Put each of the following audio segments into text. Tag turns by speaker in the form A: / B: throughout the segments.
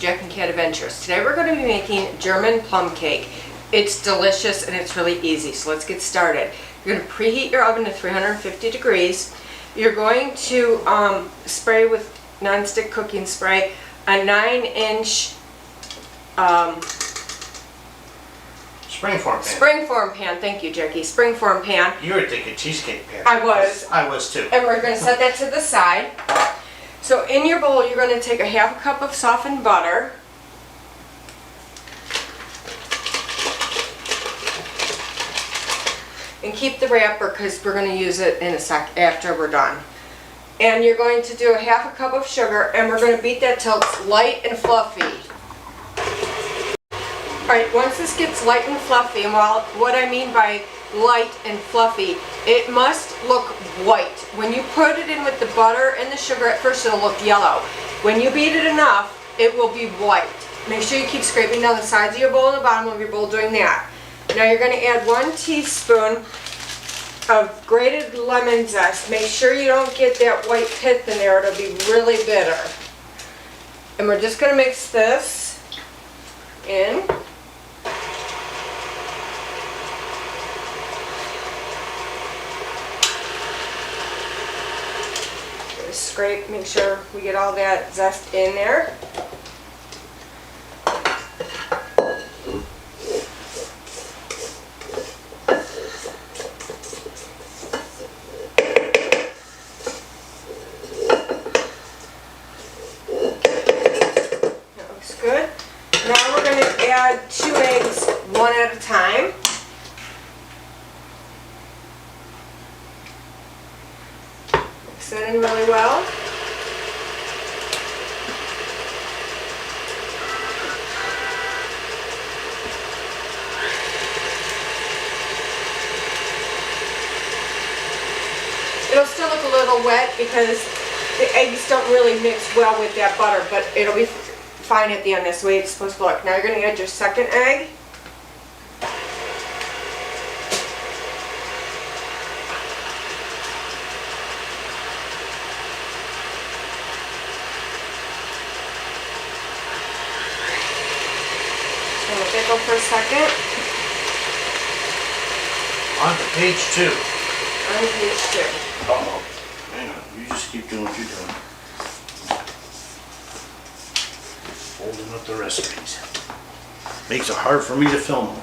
A: Jack and Cat Adventures. Today we're going to be making German plum cake. It's delicious and it's really easy, so let's get started. You're going to preheat your oven to 350 degrees. You're going to spray with non-stick cooking spray a 9-inch springform pan. Thank you, Jackie. Springform pan.
B: You were thinking cheesecake pan.
A: I was.
B: I was too.
A: And we're going to set that to the side. So in your bowl, you're going to take a half a cup of softened butter. And keep the wrapper because we're going to use it in a sec after we're done. And you're going to do a half a cup of sugar, and we're going to beat that till it's light and fluffy. Alright, once this gets light and fluffy, and what I mean by light and fluffy, it must look white. When you put it in with the butter and the sugar, at first it'll look yellow. When you beat it enough, it will be white. Make sure you keep scraping down the sides of your bowl and the bottom of your bowl doing that. Now you're going to add 1 teaspoon of grated lemon zest. Make sure you don't get that white pith in there, it'll be really bitter. And we're just going to mix this in. Scrape, make sure we get all that zest in there. That looks good. Now we're going to add 2 eggs, one at a time. Mix that in really well. It'll still look a little wet because the eggs don't really mix well with that butter, but it'll be fine at the end. That's the way it's supposed to look. Now you're going to add your second egg. So let that go for a second.
B: On to page 2.
A: On page 2.
B: Uh-oh. Hang on. You just keep doing what you're doing. Holding up the recipes. Makes it hard for me to film them.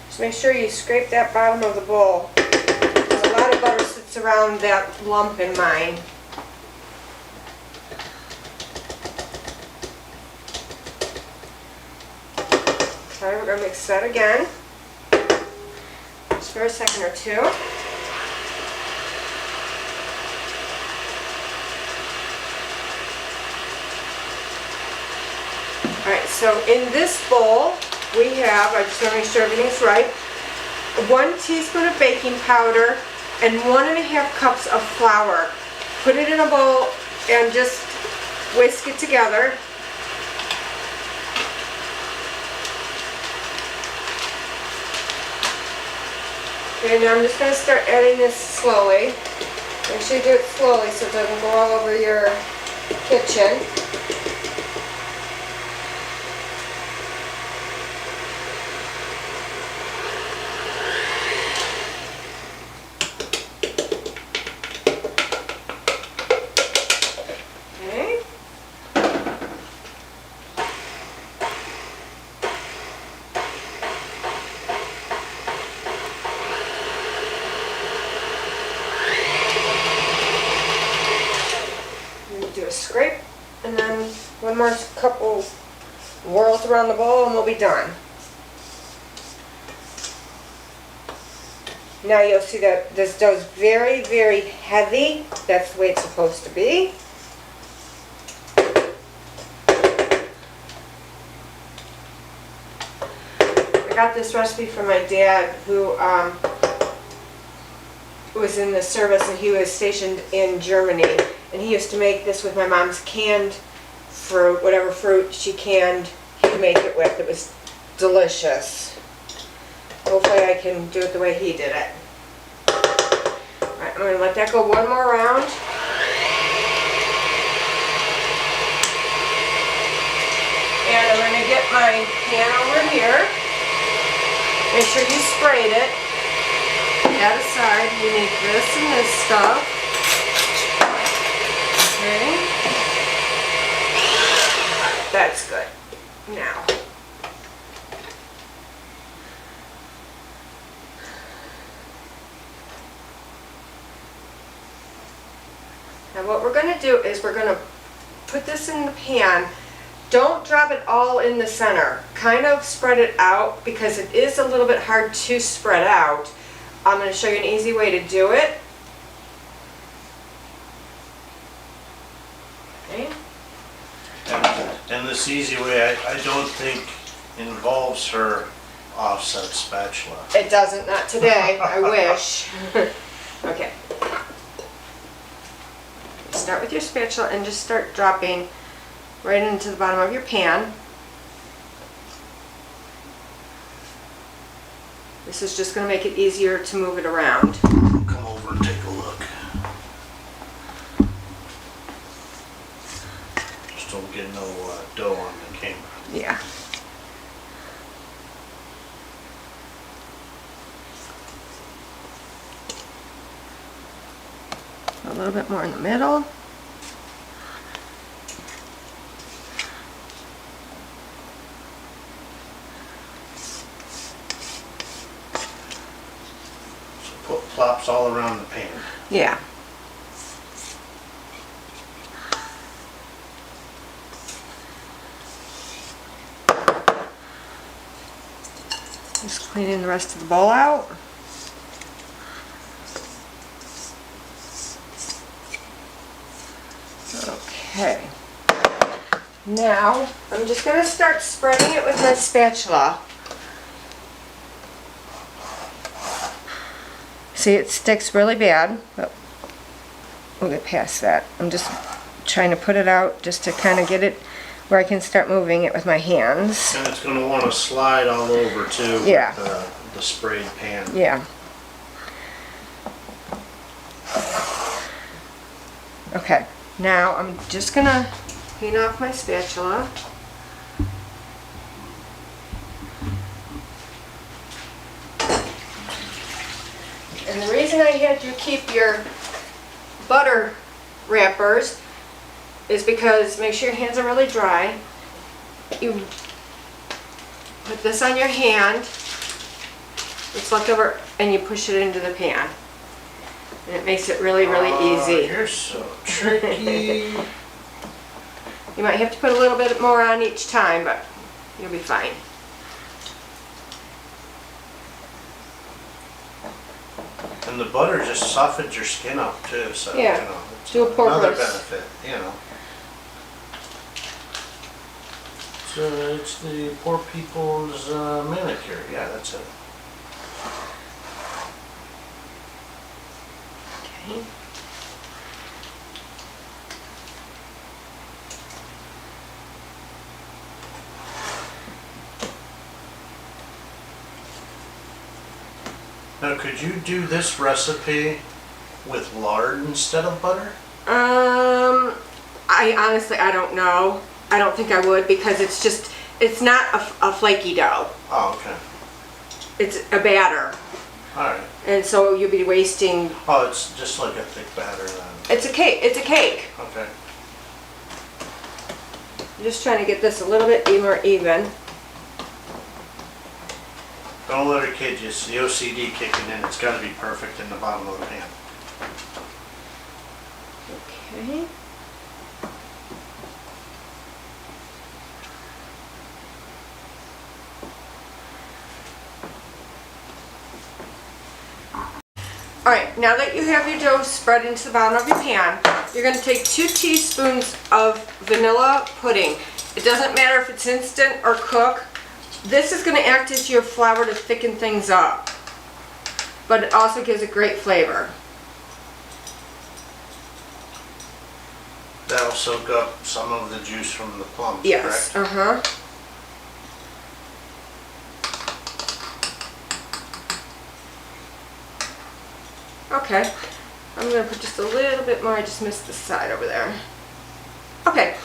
A: Just make sure you scrape that bottom of the bowl. There's a lot of butter sits around that lump in mine. Okay, we're going to mix that again. Just for a second or two. Alright, so in this bowl we have, I just want to make sure everything's right, 1 teaspoon of baking powder and 1.5 cups of flour. Put it in a bowl and just whisk it together. Okay, now I'm just going to start adding this slowly. Make sure you do it slowly so it doesn't go all over your kitchen. Okay. Do a scrape and then one more couple whirls around the bowl and we'll be done. Now you'll see that this dough is very, very heavy. That's the way it's supposed to be. I got this recipe from my dad who was in the service and he was stationed in Germany. And he used to make this with my mom's canned fruit, whatever fruit she canned, he would make it with. It was delicious. Hopefully I can do it the way he did it. Alright, I'm going to let that go one more round. my pan over here. Make sure you sprayed it. That aside, you need this and this stuff. Okay. That's good. Now. Now what we're going to do is we're going to put this in the pan. Don't drop it all in the center. Kind of spread it out because it is a little bit hard to spread out. I'm going to show you an easy way to do it. Okay.
B: And this easy way, I don't think involves her offset spatula.
A: It doesn't, not today. I wish. Okay. Start with your spatula and just start dropping right into the bottom of your pan. This is just going to make it easier to move it around.
B: Come over and take a look. Just don't get no dough on the camera.
A: Yeah. A little bit more in the middle.
B: So plops all around the pan.
A: Yeah. Just cleaning the rest of the bowl out. Okay. Now, I'm just going to start spreading it with my spatula. See, it sticks really bad, but we'll get past that. I'm just trying to put it out just to kind of get it where I can start moving it with my hands.
B: And it's going to want to slide all over too.
A: Yeah.
B: With the sprayed pan.
A: Yeah. Okay, now I'm just going to clean off my spatula. And the reason I had you keep your butter wrappers is because make sure your hands are really dry. You put this on your hand, it's left over, and you push it into the pan. And it makes it really, really easy.
B: You're so tricky.
A: You might have to put a little bit more on each time, but you'll be fine.
B: And the butter just softens your skin up too, so
A: Yeah,
B: you know, it's
A: do a pour
B: another
A: press.
B: benefit, you know. So it's the poor people's manicure. Yeah, that's it.
A: Okay.
B: Now, could you do this recipe with lard instead of butter?
A: I honestly, I don't know. I don't think I would because it's not a flaky dough.
B: Oh, okay.
A: It's a batter.
B: Alright.
A: And so you'll be wasting,
B: Oh, it's just like a thick batter then.
A: it's a cake.
B: Okay.
A: I'm just trying to get this a little bit more even.
B: Don't let her kid you. It's the OCD kicking in. It's got to be perfect in the bottom of the pan.
A: Okay. Alright, now that you have your dough spread into the bottom of your pan, you're going to take 2 teaspoons of vanilla pudding. It doesn't matter if it's instant or cook. This is going to act as your flour to thicken things up, but it also gives a great flavor.
B: That'll soak up some of the juice from the plums,
A: Yes,
B: correct?
A: uh-huh. Okay, I'm going to put just a little bit more. I just missed the side over there. Okay,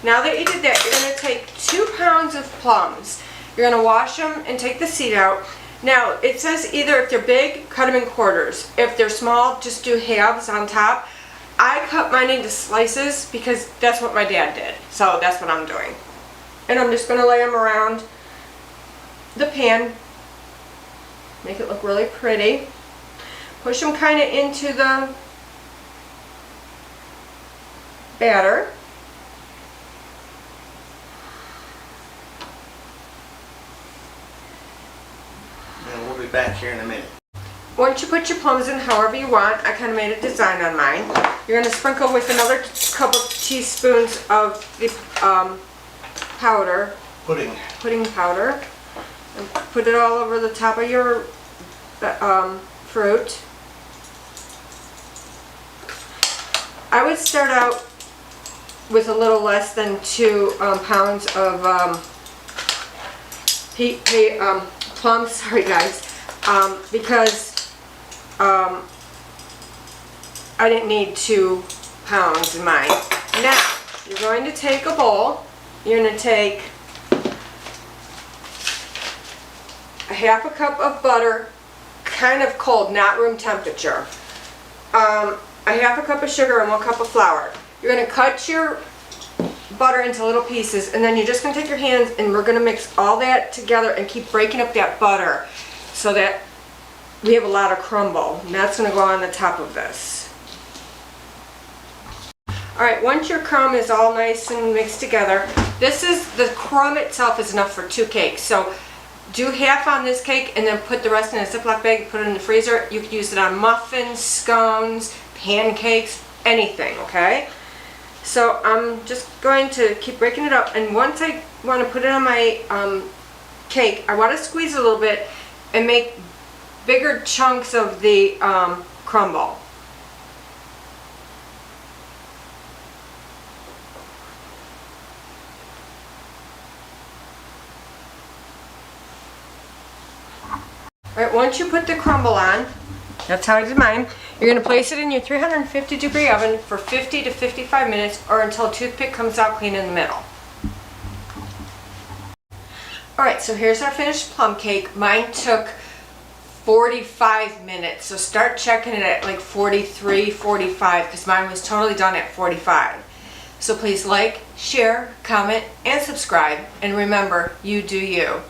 A: Now that you did that, you're going to take 2 pounds of plums. You're going to wash them and take the seed out. Now, it says either if they're big, cut them in quarters. If they're small, just do halves on top. I cut mine into slices because that's what my dad did. So that's what I'm doing. And I'm just going to lay them around the pan. Make it look really pretty. Push them kind of into the batter.
B: And we'll be back here in a minute.
A: Once you put your plums in however you want, I kind of made a design on mine. You're going to sprinkle with another couple teaspoons of the powder, pudding powder, and put it all over the top of your fruit. I would start out with a little less than 2 pounds of plums, sorry guys, because I didn't need 2 pounds in mine. Now, you're going to take a bowl, you're going to take a 1/2 cup of butter, kind of cold, not room temperature, a 1/2 cup of sugar, and 1 cup of flour. You're going to cut your butter into little pieces, and then you're just going to take your hands and we're going to mix all that together and keep breaking up that butter so that we have a lot of crumble, and that's going to go on the top of this. Alright, once your crumb is all nice and mixed together, the crumb itself is enough for 2 cakes. So do half on this cake and then put the rest in a Ziploc bag, put it in the freezer. You could use it on muffins, scones, pancakes, anything, okay? So I'm just going to keep breaking it up, and once I want to put it on my cake, I want to squeeze a little bit and make bigger chunks of the crumble. Alright, once you put the crumble on, that's how I did mine, you're going to place it in your 350 degree oven for 50 to 55 minutes or until a toothpick comes out clean in the middle. Alright, so here's our finished plum cake. Mine took 45 minutes, so start checking it at like 43, 45, because mine was totally done at 45. So please like, share, comment, and subscribe, and remember, you do you.